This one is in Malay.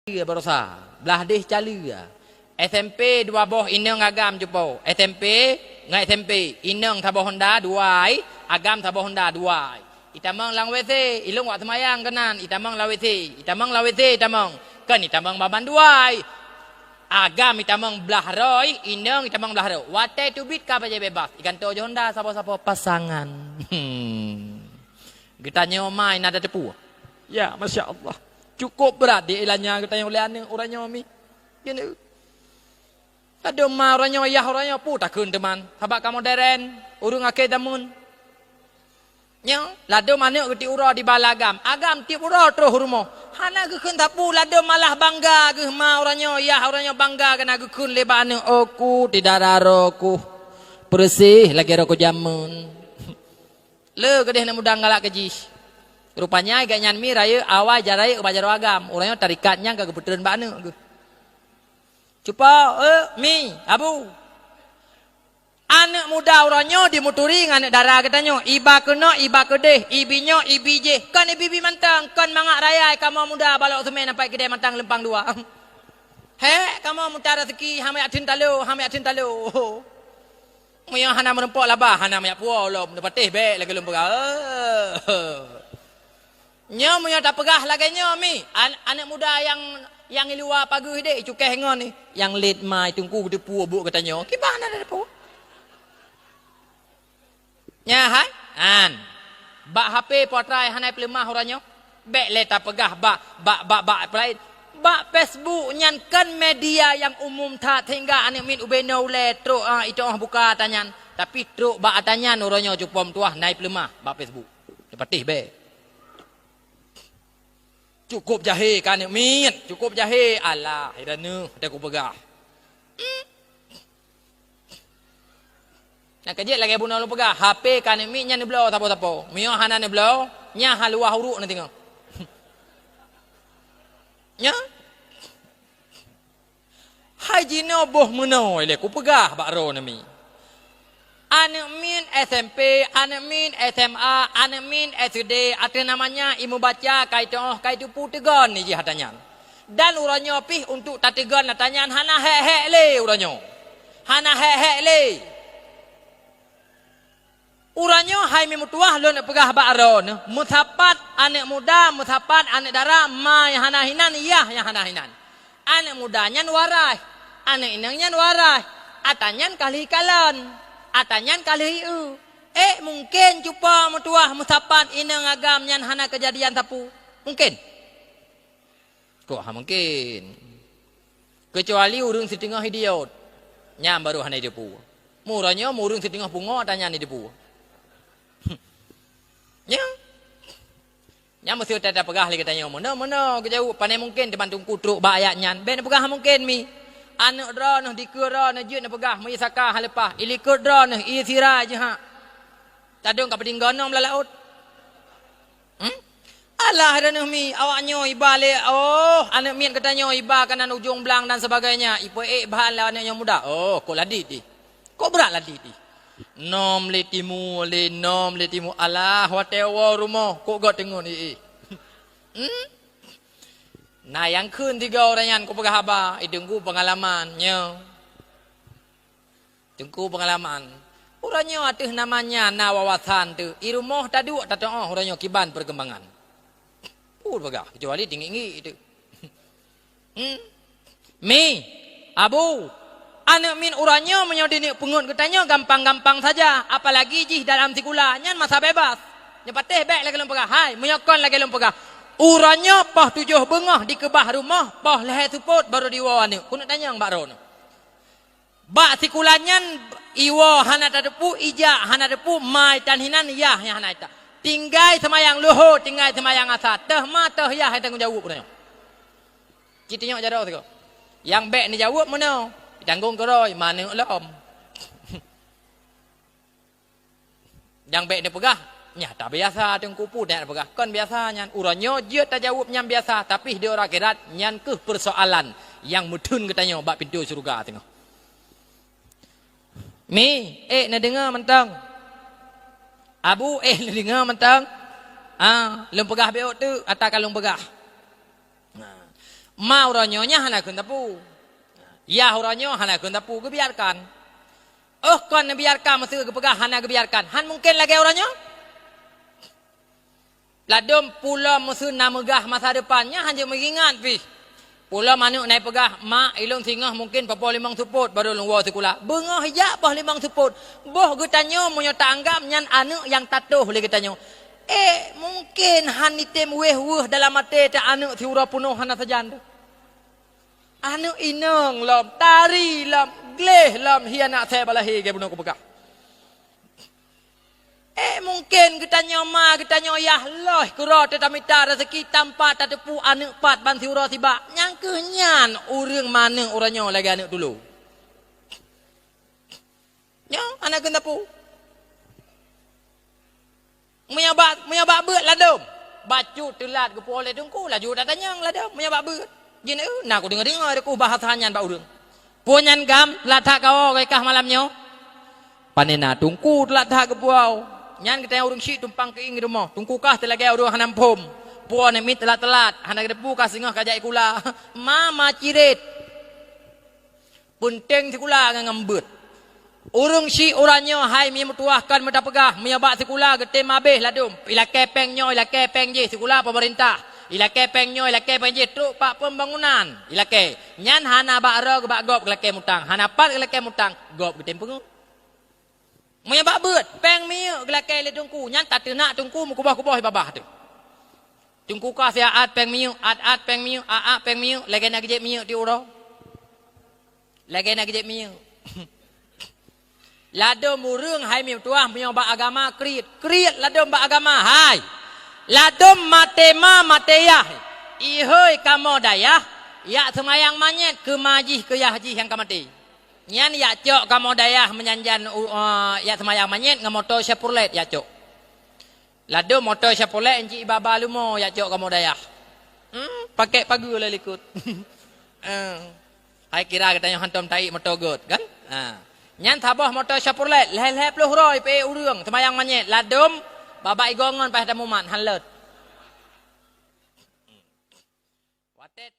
berosa belah deh cali SMP dua boh inang agam jupo SMP ngai SMP inang tabo Honda duai agam tabo Honda duai itamang lang WC ilung wak semayang kenan itamang la WC itamang kan itamang baban duai agam itamang belah roy inang itamang belah roy wate tubit ka baje bebas ikan to Honda sapa-sapa pasangan kita nyomai nada tepu ya Masya Allah cukup berat di ilahnya kita yang oleh orangnya mi gini ada ma orangnya ayah orangnya pu takun teman habak kamu deren urung ake damun nya lado mana geti ura di balagam agam tiap ura terus rumo hana gekun tapu lado malah bangga ge ma orangnya ayah orangnya bangga kena gekun lebane aku tidak raroku bersih lagi roko jamun le gedeh na mudang galak keji rupanya gak nyanmi raya awal jarai bajar agam orangnya tarikatnya gak kebetulan bana cupa mi abu anak muda orangnya dimuturi anak darah katanya iba kena iba kedeh ibinya ibije kan ibi mantang kan mangak raya kamu muda balok semen sampai kedai mantang lempang dua he kamu muda rezeki hame atin talo Muya hana merempok labah hana mayak puau lo patih be lagi lempang nya muya tak pegah lagi nya mi anak muda yang luar pagi dek cukeh ngon ni yang late mai tunggu depu buk katanya gimana ada depu nya hai an bak HP potrai hanai pelemah orangnya bek le tak pegah bak play bak Facebook nyan kan media yang umum tak hingga anak min ubeno le truk itu buka tanyan tapi truk bak tanyan orangnya cupom tuah naik pelemah bak Facebook patih be cukup jahe kan min cukup jahe alah hirana ada ku pegah nak kerja lagi bunau lu pegah HP kan min nya ni blau tapo mio hana ni blau nya halua huruk nanti tengok nya hajino boh menoi le ku pegah bak ro na mi anak min SMP, anak min SMA, anak min SD, ada namanya ilmu baca, kaitu putegan ni jihatannya. Dan uranya pih untuk tategan natanya hana hek le uranya. Hana hek le. Uranya hai memutuah lo nak pegah bakron. Mutapat anak muda, mutapat anak dara ma yang hana hinan iya yang hana hinan. Anak mudanya warai, anak inangnya warai, atanya kali kalan. Atanyan kali mungkin cupa mutuah musapan inang agam nyan hana kejadian tapu mungkin kok mungkin kecuali urung setengah idiot nyam baru hana depu muranya murung setengah pungo tanya ni depu nyam mesti tak pegah lagi tanya mana kejauh pandai mungkin depan tungku truk bayak nyan ben pegah mungkin mi anak dra noh dikira noh jut noh pegah mai saka halepah ilikut dra noh isira je ha tadung ka pedinggono melalaut alah ada noh mi awaknya ibale anak mian katanya iba kanan ujung belang dan sebagainya ipo bahan lah anaknya muda kok ladit di kok berat ladit di nom letimu alah hotel rumah kok gak tengok ni nah yang kun tiga orang yang ku pegah haba tunggu pengalamannya tunggu pengalaman orangnya ada namanya na wawasan tu irumah tadu tatong orangnya kiban perkembangan pegah kecuali tinggi itu mi abu anak min orangnya menyodini pengun katanya gampang-gampang saja apalagi jih dalam sikulanya masa bebas nyepateh baik lagi lempegah hai menyokon lagi lempegah uranya pah 7 bengah di kebah rumah pah leher suput baru diwa ni ku nak tanya mbak ron bak sikulanyan iwa hana tadepu ija hana depu mai tan hinan ya yang hana ita tinggai semayang luhur tinggai semayang asar teh ma teh ya hai tanggung jawab punya kita tengok jadau tu yang bek ni jawab mana tanggung keroi mana lom yang bek ni pegah nya tak biasa tengku pu dak pegah kan biasanya uranyo je tak jawab nyam biasa tapi dia orang akhirat nyan ke persoalan yang mudun katanya bab pintu syurga tengok mi nak dengar mentang abu nak dengar mentang lem pegah beok tu atas kalung pegah Ma uranyonya hana kun tapu. Ya uranyo hana kun tapu ke biarkan. Oh kon biarkan mesti ke pegah hana ke biarkan. Han mungkin lagi uranyo. Ladom pula musuh namegah masa depannya hanya mengingat pi. Pula manuk naik pegah mak ilung singah mungkin papa limang suput baru lungwa sekolah. Bengah hijak pah limang suput. Boh getanyo munyo tak anggap nyan anak yang tatuh le getanyo. Mungkin han item weh dalam mate ta anak tiura punuh hana sajan. Anak inang lam tari lam gleh lam hiana saya balahi ke bunuh ku pegah. Mungkin getanyo ma getanyo yah loh kura tetamita rezeki tanpa tatepu anak pat ban tiura tiba. Nyang kenyan urang mana uranyo lagi anak dulu. Nya anak kena pu. Menyabak beut ladom. Bacu telat ke pole dengku laju datanyang ladom menyabak beut. Jin nak aku dengar aku bahasanya ba urang. Punyan gam latak kau kah malamnya. Panena tungku latak ke puau. Nyan kita urang syik tumpang ke ing rumah. Tungku kah telagi urang hanam pom. Puan emit telat. Hana depu kah singah kajak ikula. Mama cirit. Penting sikula ngambut. Urang syik uranyo hai mi mutuahkan mata pegah menyabak sikula getem habis ladum. Ila kepengnya ila kepeng je sikula pemerintah. Ila kepengnya ila kepeng je truk pak pembangunan. Ila ke. Nyan hana bak ra ke bak gop ke leke mutang. Hana pat ke leke mutang gop getem pengu. Menyabak beut, peng miu gelake le tungku, nyan tak tenak tungku mukubah-kubah babah tu. Tungku ka sia at peng miu, at peng miu, peng miu, lagi nak gejek miu ti uro. Lagi nak gejek miu. Ladom urang hai miu tuah menyabak agama kriit ladom bak agama hai. Ladom matema mateyah. Ihoi kamo dayah, ya semayang manyet ke majih ke yahji yang kamati. Nyan ya cok kamu dayah menyanjan ya semayang manyet ngamoto sepurlet ya cok. Lado moto sepurlet enci baba lumo ya cok kamu dayah. Pakai pagu lah likut. Hai kira katanya hantam tai moto got kan? Nyan tabah moto sepurlet leh puluh roi pe urang semayang manyet ladom baba igongon pas tamuman halet. Watet